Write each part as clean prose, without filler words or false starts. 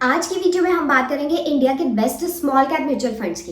आज की वीडियो में हम बात करेंगे इंडिया के best small cap mutual funds की।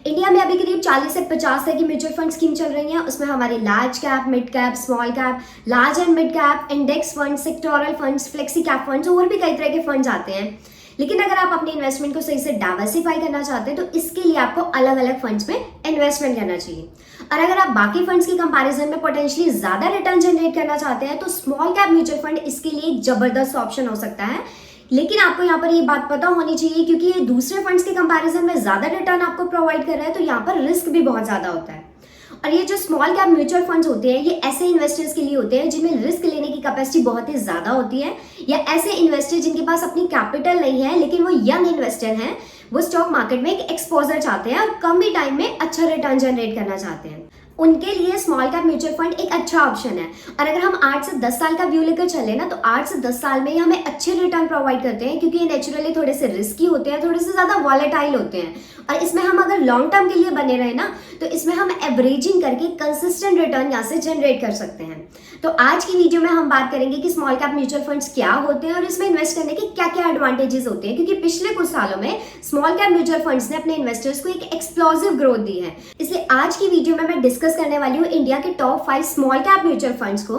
इंडिया में अभी करीब 40 से 50 तरह की म्यूचुअल फंड स्कीम चल रही हैं। उसमें हमारे large cap, mid cap, small cap, large and mid cap, index fund, sectoral funds, flexi cap funds और भी कई तरह के फंड्स आते हैं। लेकिन अगर आप अपने इन्वेस्टमेंट को सही से डाइवर्सिफाई करना चाहते हैं तो इसके लिए आपको अलग अलग फंड्स में इन्वेस्टमेंट करना चाहिए। और अगर आप बाकी फंड्स की कंपैरिजन में पोटेंशियली ज्यादा रिटर्न जनरेट करना चाहते हैं तो स्मॉल कैप म्यूचुअल फंड इसके लिए एक जबरदस्त ऑप्शन हो सकता है। लेकिन आपको यहाँ पर ये बात पता होनी चाहिए क्योंकि ये दूसरे फंड्स के कंपैरिजन में ज्यादा रिटर्न आपको प्रोवाइड कर रहा है तो यहाँ पर रिस्क भी बहुत ज्यादा होता है। और ये जो स्मॉल कैप म्यूचुअल फंड्स होते हैं ये ऐसे इन्वेस्टर्स के लिए होते हैं जिनमें रिस्क लेने की कैपेसिटी बहुत ही ज्यादा होती है, या ऐसे इन्वेस्टर जिनके पास अपनी कैपिटल नहीं है लेकिन वो यंग इन्वेस्टर हैं, वो स्टॉक मार्केट में एक एक्सपोजर चाहते हैं और कम ही टाइम में अच्छा रिटर्न जनरेट करना चाहते हैं। उनके लिए स्मॉल कैप म्यूचुअल फंड एक अच्छा ऑप्शन है। और अगर हम 8 से 10 साल का व्यू लेकर चले ना तो 8 से 10 साल में ही हमें अच्छे रिटर्न प्रोवाइड करते हैं क्योंकि ये नेचुरली थोड़े से रिस्की होते हैं, थोड़े से ज्यादा वॉलेटाइल होते हैं। और इसमें हम अगर लॉन्ग टर्म के लिए बने रहे ना तो इसमें हम एवरेजिंग करके कंसिस्टेंट रिटर्न यहाँ से जनरेट कर सकते हैं। तो आज की वीडियो में हम बात करेंगे कि स्मॉल कैप म्यूचुअल फंड्स क्या होते हैं और इसमें इन्वेस्ट करने के क्या क्या एडवांटेजेस होते हैं, क्योंकि पिछले कुछ सालों में स्मॉल कैप म्यूचुअल फंड्स ने अपने इन्वेस्टर्स को एक एक्सप्लोसिव ग्रोथ दी है। इसलिए आज की वीडियो में मैं डिस्कस करने वाली हूँ इंडिया के top 5 small cap mutual funds को,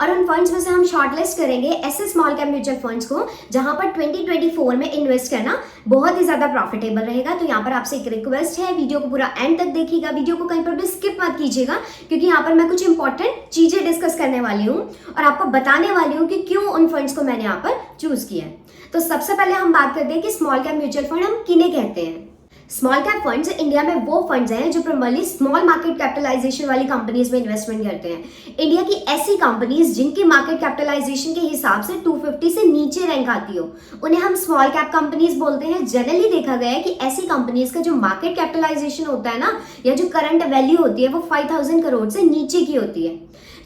और उन फंड्स में से हम शॉर्टलिस्ट करेंगे ऐसे स्मॉल कैप म्यूचुअल फंड्स को जहां पर 2024 में इन्वेस्ट करना बहुत ही ज्यादा प्रॉफिटेबल रहेगा। तो यहाँ पर आपसे एक रिक्वेस्ट है, वीडियो को पूरा एंड तक देखिएगा, वीडियो को कहीं पर भी स्किप मत कीजिएगा क्योंकि यहाँ पर मैं कुछ इंपॉर्टेंट चीजें डिस्कस करने वाली हूँ और आपको बताने वाली हूँ कि क्यों उन फंड्स को मैंने यहाँ पर चूज किया है। तो सबसे पहले हम बात करते हैं कि स्मॉल कैप म्यूचुअल फंड हम किन्हें कहते हैं। स्मॉल कैप फंड्स इंडिया में वो फंड्स हैं जो प्राइमरली स्मॉल मार्केट कैपिटलाइजेशन वाली कंपनीज में इन्वेस्टमेंट करते हैं। इंडिया की ऐसी कंपनीज जिनकी मार्केट कैपिटलाइजेशन के हिसाब से 250 से नीचे रैंक आती हो उन्हें हम स्मॉल कैप कंपनीज बोलते हैं। जनरली देखा गया है कि ऐसी कंपनीज का जो मार्केट कैपिटलाइजेशन होता है ना, या जो करंट वैल्यू होती है वो 5000 करोड़ से नीचे की होती है।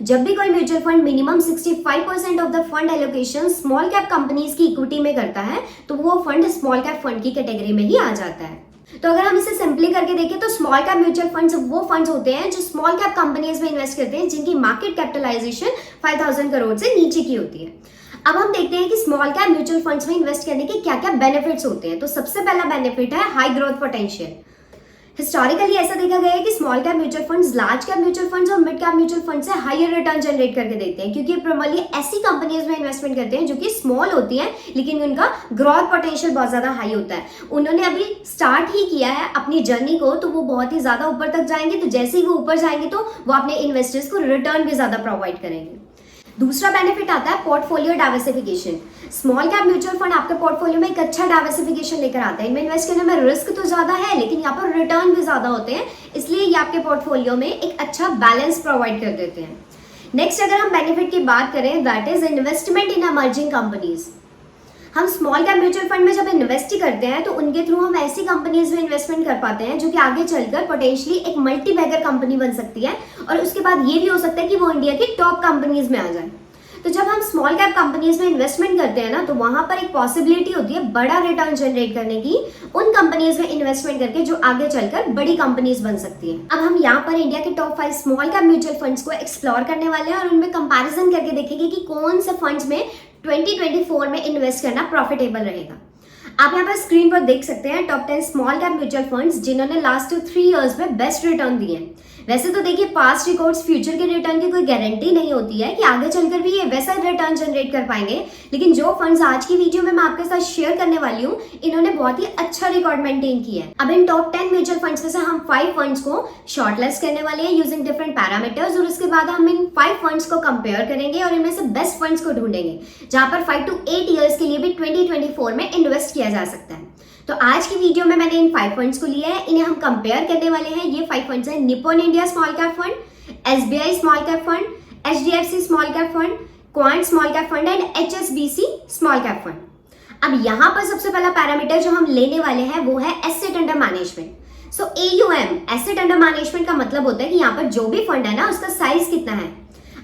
जब भी कोई mutual fund minimum 65% of the fund allocation small cap companies की इक्विटी में करता है तो वो फंड स्मॉल कैप फंड की कैटेगरी में ही आ जाता है। तो अगर हम इसे सिंपली करके देखें तो स्मॉल कैप म्यूचुअल फंड्स वो फंड्स होते हैं जो स्मॉल कैप कंपनीज में इन्वेस्ट करते हैं जिनकी मार्केट कैपिटलाइजेशन 5000 करोड़ से नीचे की होती है। अब हम देखते हैं कि स्मॉल कैप म्यूचुअल फंड्स में इन्वेस्ट करने के क्या क्या बेनिफिट्स होते हैं। तो सबसे पहला बेनिफिट है हाई ग्रोथ पोटेंशियल। हिस्टोरिकली ऐसा देखा गया है कि small cap mutual funds large cap mutual funds और मिड कैप म्यूचुअल फंड से हायर रिटर्न जनरेट करके देते हैं क्योंकि प्राइमरली ऐसी कंपनीज में इन्वेस्टमेंट करते हैं जो कि स्मॉल होती हैं लेकिन उनका ग्रोथ पोटेंशियल बहुत ज्यादा हाई होता है। उन्होंने अभी स्टार्ट ही किया है अपनी जर्नी को तो वो बहुत ही ज्यादा ऊपर तक जाएंगे, तो जैसे ही वो ऊपर जाएंगे तो वो अपने इन्वेस्टर्स को रिटर्न भी ज्यादा प्रोवाइड करेंगे। दूसरा बेनिफिट आता है portfolio diversification. Small cap mutual fund आपके पोर्टफोलियो में एक अच्छा डाइवर्सिफिकेशन लेकर आता है। इनमें इन्वेस्ट करने में रिस्क तो ज्यादा है लेकिन यहाँ पर रिटर्न भी ज्यादा होते हैं, इसलिए ये आपके पोर्टफोलियो में एक अच्छा बैलेंस प्रोवाइड कर देते हैं। नेक्स्ट अगर हम बेनिफिट की बात करें that is investment in emerging companies. हम स्मॉल कैप म्यूचुअल फंड में जब इन्वेस्ट ही करते हैं तो उनके थ्रू हम ऐसी कंपनीज में इन्वेस्टमेंट कर पाते हैं जो कि आगे चलकर पोटेंशियली एक मल्टी बैगर कंपनी बन सकती है और उसके बाद ये भी हो सकता है कि वो इंडिया की टॉप कंपनीज में आ जाए। तो जब हम स्मॉल कैप कंपनीज में इन्वेस्टमेंट करते हैं ना तो वहां पर एक पॉसिबिलिटी होती है बड़ा रिटर्न जनरेट करने की उन कंपनीज में इन्वेस्टमेंट करके जो आगे चलकर बड़ी कंपनीज बन सकती है। अब हम यहाँ पर इंडिया के top 5 small cap mutual funds को एक्सप्लोर करने वाले हैं और उनमें कंपैरिजन करके देखेंगे कि कौन से फंड्स में 2024 में इन्वेस्ट करना प्रॉफिटेबल रहेगा। आप यहाँ पर स्क्रीन पर देख सकते हैं top 10 small cap mutual funds जिन्होंने लास्ट 3 इयर्स में बेस्ट रिटर्न दिए हैं। वैसे तो देखिए पास्ट रिकॉर्ड्स फ्यूचर के रिटर्न की कोई गारंटी नहीं होती है कि आगे चलकर भी ये वैसा रिटर्न जनरेट कर पाएंगे, लेकिन जो फंड्स आज की वीडियो में मैं आपके साथ शेयर करने वाली हूँ इन्होंने बहुत ही अच्छा रिकॉर्ड मेंटेन किया है। अब इन टॉप 10 म्यूचुअल फंड्स में से हम 5 फंड्स को शॉर्टलिस्ट करने वाले हैं यूजिंग डिफरेंट पैरामीटर्स और उसके बाद हम इन 5 फंड्स को कंपेयर करेंगे और इनमें से बेस्ट फंड्स को ढूंढेंगे जहां पर 5 to 8 ईयर्स के लिए भी 2024 में इन्वेस्ट किया जा सकता है। तो आज की वीडियो में मैंने इन 5 फंड्स को लिया है, इन्हें हम कंपेयर करने वाले हैं। ये 5 फंड्स हैं Nippon India small cap fund, SBI small cap fund, HDFC small cap fund, quant small cap fund and HSBC small cap fund. अब यहाँ पर सबसे पहला पैरामीटर जो हम लेने वाले हैं वो है एसेट अंडर मैनेजमेंट। सो AUM एसेट अंडर मैनेजमेंट का मतलब होता है कि यहाँ पर जो भी फंड है ना उसका साइज कितना है।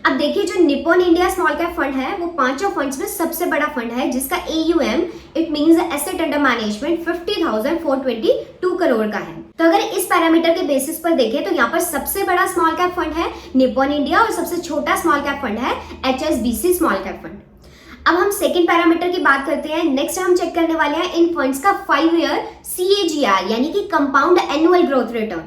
अब देखिए जो Nippon India small cap fund है वो पांचों फंड्स में सबसे बड़ा फंड है जिसका AUM it means asset under management 50,422 crore का है। तो अगर इस पैरामीटर के बेसिस पर देखें तो यहाँ पर सबसे बड़ा स्मॉल कैप फंड है निप्पॉन इंडिया और सबसे छोटा स्मॉल कैप फंड है HSBC स्मॉल कैप फंड। अब हम सेकंड पैरामीटर की बात करते हैं। नेक्स्ट हम चेक करने वाले हैं इन फंड्स का 5 ईयर CAGR यानी कि compound annual growth return.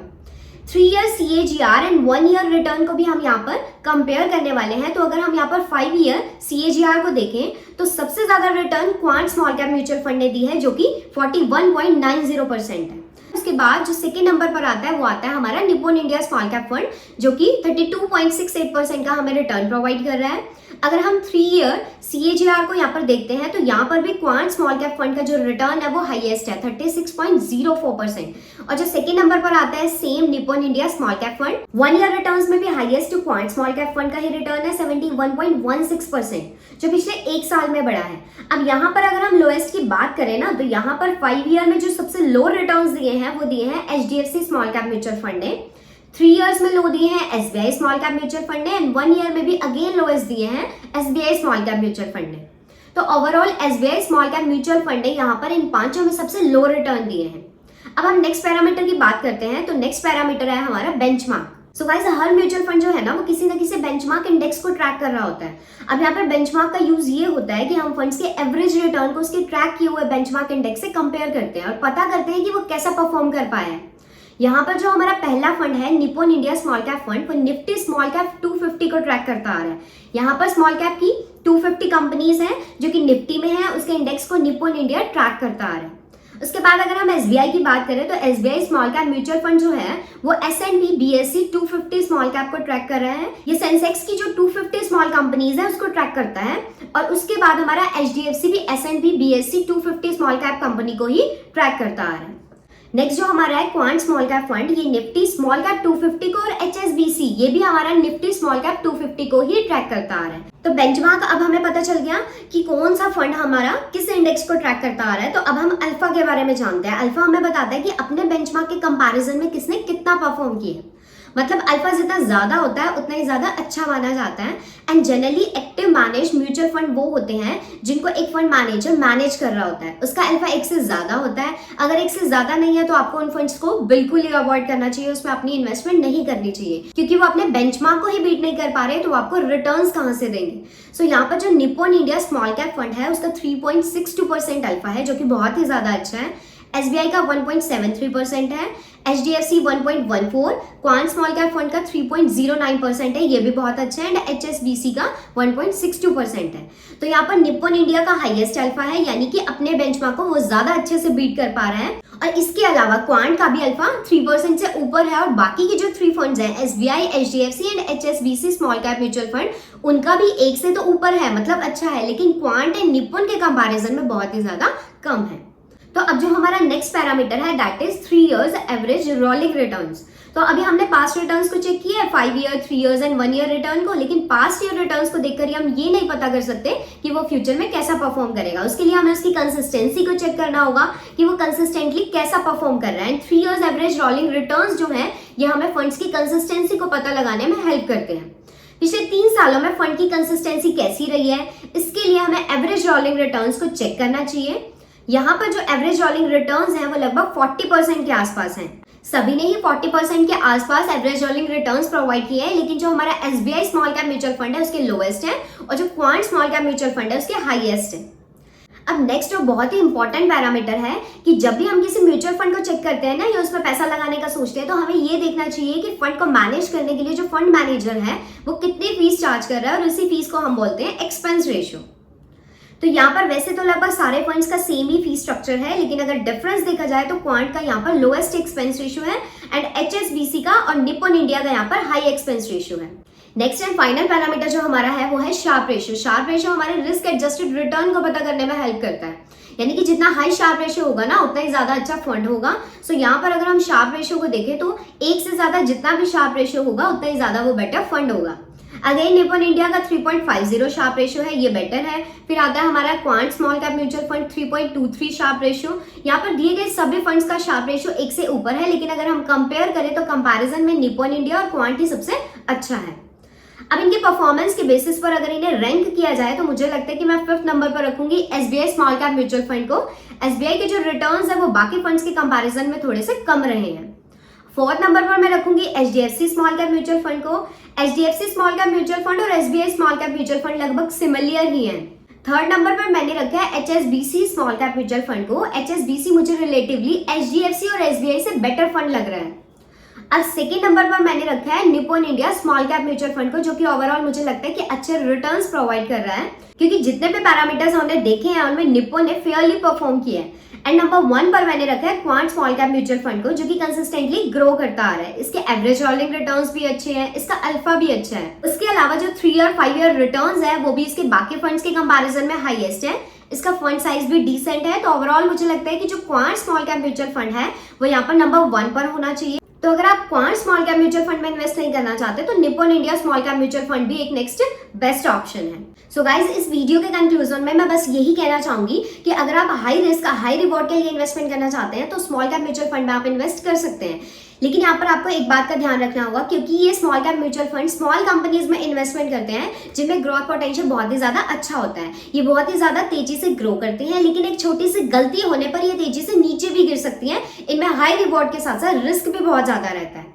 3 year CAGR and 1 year return को भी हम यहाँ पर कंपेयर करने वाले हैं। तो अगर हम यहाँ पर 5 ईयर CAGR को देखें तो सबसे ज्यादा return quant small cap mutual fund ने दी है जो कि 41.90% है। उसके बाद जो सेकेंड नंबर पर आता है वो आता है हमारा Nippon India small cap fund जो कि 32.68% का हमें रिटर्न प्रोवाइड कर रहा है। अगर हम 3 ईयर CAGR को यहाँ पर देखते हैं तो यहाँ पर भी क्वांट स्मॉल कैप फंड का जो रिटर्न है वो हाईएस्ट है 36.04%। और जो सेकेंड नंबर पर आता है same Nippon India small cap fund, 1 year returns में भी highest quant small cap fund का ही रिटर्न है 71.16% जो पिछले एक साल में बढ़ा है। अब यहाँ पर अगर हम लोएस्ट की बात करें ना तो यहाँ पर 5 ईयर में जो सबसे लो रिटर्न्स दिए हैं वो दिए हैं HDFC small cap mutual fund ने, 3 इयर्स में लो दिए हैं SBI small cap mutual fund ने एंड 1 ईयर में भी अगेन लोएस्ट दिए हैं SBI small cap mutual fund ने। तो overall SBI small cap mutual fund ने यहाँ पर इन पांचों में सबसे लो रिटर्न दिए हैं। अब हम नेक्स्ट पैरामीटर की बात करते हैं। तो नेक्स्ट पैरामीटर है हमारा बेंचमार्क। सो गाइस हर म्यूचुअल फंड जो है ना वो किसी न किसी बेंचमार्क इंडेक्स को ट्रैक कर रहा होता है। अब यहाँ पर बेंचमार्क का यूज ये होता है कि हम फंड्स के एवरेज रिटर्न को उसके ट्रैक किए हुए बेंचमार्क इंडेक्स से कंपेयर करते हैं और पता करते हैं कि वो कैसा परफॉर्म कर पाया है। यहाँ पर जो हमारा पहला फंड है Nippon India small cap fund वो निफ्टी स्मॉल कैप 250 को ट्रैक करता आ रहा है। यहाँ पर स्मॉल कैप की 250 कंपनीज हैं जो कि निफ्टी में है, उसके इंडेक्स को निप्पॉन इंडिया ट्रैक करता आ रहा है। उसके बाद अगर हम SBI की बात करें तो SBI small cap mutual fund जो है वो S&P BSE 250 स्मॉल कैप को ट्रैक कर रहा है। ये सेंसेक्स की जो 250 स्मॉल कंपनीज है उसको ट्रैक करता है। और उसके बाद हमारा HDFC भी S&P BSE 250 small cap company को ही ट्रैक करता आ रहा है। नेक्स्ट जो हमारा है क्वांट स्मॉल कैप फंड, ये निफ्टी स्मॉल कैप 250 को और HSBC ये भी हमारा निफ्टी स्मॉल कैप 250 को ही ट्रैक करता आ रहा है। तो बेंचमार्क अब हमें पता चल गया कि कौन सा फंड हमारा किस इंडेक्स को ट्रैक करता आ रहा है। तो अब हम अल्फा के बारे में जानते हैं। अल्फा हमें बताता है कि अपने बेंचमार्क के कंपैरिजन में किसने कितना परफॉर्म किया। मतलब अल्फा जितना ज्यादा होता है उतना ही ज्यादा अच्छा माना जाता है। And generally active manage mutual fund वो होते हैं जिनको एक फंड मैनेजर मैनेज कर रहा होता है, उसका अल्फा 1 से ज्यादा होता है। अगर 1 से ज्यादा नहीं है तो आपको उन फंड्स को बिल्कुल ही अवॉइड करना चाहिए, उसमें अपनी इन्वेस्टमेंट नहीं करनी चाहिए क्योंकि वो अपने बेंचमार्क को ही बीट नहीं कर पा रहे तो आपको रिटर्न्स कहां से देंगे। सो यहाँ पर जो Nippon India small cap fund है उसका 3.62% अल्फा है जो कि बहुत ही ज्यादा अच्छा है। SBI का 1.73% है, HDFC 1.14, quant small cap fund का 3.09% है, ये भी बहुत अच्छा है। एंड HSBC का 1.62% है। तो यहाँ पर निप्पॉन इंडिया का हाईएस्ट अल्फा है यानी कि अपने बेंचमार्क को वो ज्यादा अच्छे से बीट कर पा रहा है। और इसके अलावा क्वांट का भी अल्फा 3% से ऊपर है और बाकी की जो 3 फंड्स हैं SBI, HDFC and HSBC small cap mutual fund उनका भी 1 से तो ऊपर है, मतलब अच्छा है, लेकिन क्वांट एंड निप्पॉन के कंपैरिजन में बहुत ही ज्यादा कम है। तो अब जो हमारा नेक्स्ट पैरामीटर है that is 3 years average rolling returns. तो अभी हमने पास्ट रिटर्न्स को चेक किया है, 5 year, 3 years and 1 year return को, लेकिन पास्ट ईयर रिटर्न्स को देखकर ही हम ये नहीं पता कर सकते कि वो फ्यूचर में कैसा परफॉर्म करेगा। उसके लिए हमें उसकी कंसिस्टेंसी को चेक करना होगा कि वो कंसिस्टेंटली कैसा परफॉर्म कर रहा है। And 3 years average rolling returns जो है ये हमें फंड्स की कंसिस्टेंसी को पता लगाने में हेल्प करते हैं। पिछले 3 सालों में फंड की कंसिस्टेंसी कैसी रही है, इसके लिए हमें एवरेज रोलिंग रिटर्न्स को चेक करना चाहिए। यहाँ पर जो एवरेज रोलिंग रिटर्न्स हैं वो लगभग 40% के आसपास हैं। सभी ने ही 40% के आसपास एवरेज रोलिंग रिटर्न्स प्रोवाइड किए हैं, लेकिन जो हमारा SBI small cap mutual fund है उसके लोएस्ट है और जो quant small cap mutual fund है उसके हाईएस्ट है। अब नेक्स्ट जो बहुत ही इंपॉर्टेंट पैरामीटर है कि जब भी हम किसी म्यूचुअल फंड को चेक करते हैं ना या उसमें पैसा लगाने का सोचते हैं तो हमें ये देखना चाहिए कि फंड को मैनेज करने के लिए जो फंड मैनेजर है वो कितनी फीस चार्ज कर रहा है और उसी फीस को हम बोलते हैं एक्सपेंस रेशियो। तो यहाँ पर वैसे तो लगभग सारे फंड्स का सेम ही फीस स्ट्रक्चर है, लेकिन अगर डिफरेंस देखा जाए तो क्वांट का यहाँ पर लोएस्ट एक्सपेंस रेशियो है एंड HSBC का और निप्पॉन इंडिया का यहाँ पर हाई एक्सपेंस रेशियो है। नेक्स्ट एंड फाइनल पैरामीटर जो हमारा है वो है शार्प रेशियो। शार्प रेशियो हमारे रिस्क एडजस्टेड रिटर्न को पता करने में हेल्प करता है, यानी कि जितना हाई शार्प रेशियो होगा ना उतना ही ज्यादा अच्छा फंड होगा। सो यहाँ पर अगर हम शार्प रेशियो को देखें तो 1 से ज्यादा जितना भी शार्प रेशियो होगा उतना ही ज्यादा वो बेटर फंड होगा। अगेन निप्पॉन इंडिया का 3.50 शार्प रेशियो है, ये बेटर है। फिर आता है हमारा quant small cap mutual fund 3.23 Sharpe ratio. यहाँ पर दिए गए सभी फंड्स का शार्प रेशियो 1 से ऊपर है, लेकिन अगर हम कंपेयर करें तो कंपैरिजन में निप्पॉन इंडिया और क्वांट ही सबसे अच्छा है। अब इनके परफॉर्मेंस के बेसिस पर अगर इन्हें रैंक किया जाए तो मुझे लगता है कि मैं 5th नंबर पर रखूंगी SBI small cap mutual fund को। SBI के जो रिटर्न्स है वो बाकी फंड्स के कंपैरिजन में थोड़े से कम रहे हैं। 4th नंबर पर मैं रखूंगी HDFC small cap mutual fund को। HDFC small cap mutual fund और SBI small cap mutual fund लगभग सिमिलर ही हैं। थर्ड नंबर पर मैंने रखा है HSBC small cap mutual fund को। HSBC मुझे रिलेटिवली HDFC और SBI से बेटर फंड लग रहा है। अब सेकेंड नंबर पर मैंने रखा है Nippon India small cap mutual fund को, जो कि ओवरऑल मुझे लगता है कि अच्छे रिटर्न्स प्रोवाइड कर रहा है, क्योंकि जितने भी पैरामीटर्स हमने देखे हैं उनमें निप्पॉन ने फेयरली परफॉर्म किया है। एंड नंबर 1 पर मैंने रखा है quant small cap mutual fund को, जो कि कंसिस्टेंटली ग्रो करता आ रहा है। इसके एवरेज होल्डिंग रिटर्न्स भी अच्छे हैं, इसका अल्फा भी अच्छा है। उसके अलावा जो 3 और 5 ईयर रिटर्न्स है वो भी इसके बाकी फंड्स के कंपैरिजन में हाईएस्ट है। इसका फंड साइज भी डिसेंट है। तो ओवरऑल मुझे लगता है कि जो quant small cap mutual fund है वो यहाँ पर नंबर 1 पर होना चाहिए। तो अगर आप quant small cap mutual fund में इन्वेस्ट नहीं करना चाहते तो Nippon India small cap mutual fund भी एक नेक्स्ट बेस्ट ऑप्शन है। सो गाइज, इस वीडियो के कंक्लूजन में मैं बस यही कहना चाहूंगी कि अगर आप हाई रिस्क हाई रिवॉर्ड के लिए इन्वेस्टमेंट करना चाहते हैं तो स्मॉल कैप म्यूचुअल फंड में आप इन्वेस्ट कर सकते हैं। लेकिन यहाँ पर आपको एक बात का ध्यान रखना होगा, क्योंकि ये small cap mutual fund small companies में इन्वेस्टमेंट करते हैं जिनमें ग्रोथ पोटेंशियल बहुत ही ज्यादा अच्छा होता है। ये बहुत ही ज्यादा तेजी से ग्रो करते हैं, लेकिन एक छोटी सी गलती होने पर ये तेजी से नीचे भी गिर सकती हैं। इनमें हाई रिवॉर्ड के साथ साथ रिस्क भी बहुत ज्यादा रहता है।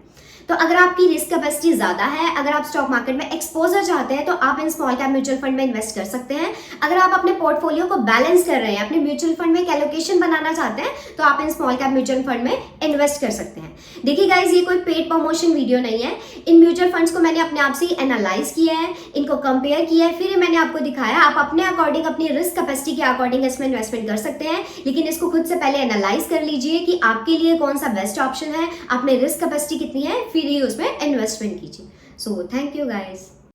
तो अगर आपकी रिस्क कैपेसिटी ज्यादा है, अगर आप स्टॉक मार्केट में एक्सपोजर चाहते हैं तो आप in small cap mutual fund में इन्वेस्ट कर सकते हैं। अगर आप अपने पोर्टफोलियो को बैलेंस कर रहे हैं, अपने म्यूचुअल फंड में एक एलोकेशन बनाना चाहते हैं तो आप in small cap mutual fund में इन्वेस्ट कर सकते हैं। देखिए गाइज, ये कोई पेड प्रमोशन वीडियो नहीं है। इन म्यूचुअल फंड्स को मैंने अपने आप से एनालाइज किया है, इनको कंपेयर किया है, फिर मैंने आपको दिखाया। आप अपने अकॉर्डिंग, अपनी रिस्क कैपेसिटी के अकॉर्डिंग इसमें इन्वेस्टमेंट कर सकते हैं, लेकिन इसको खुद से पहले एनालाइज कर लीजिए कि आपके लिए कौन सा बेस्ट ऑप्शन है, आपने रिस्क कैपेसिटी कितनी है, फिर ही उसमें इन्वेस्टमेंट कीजिए। So thank you guys.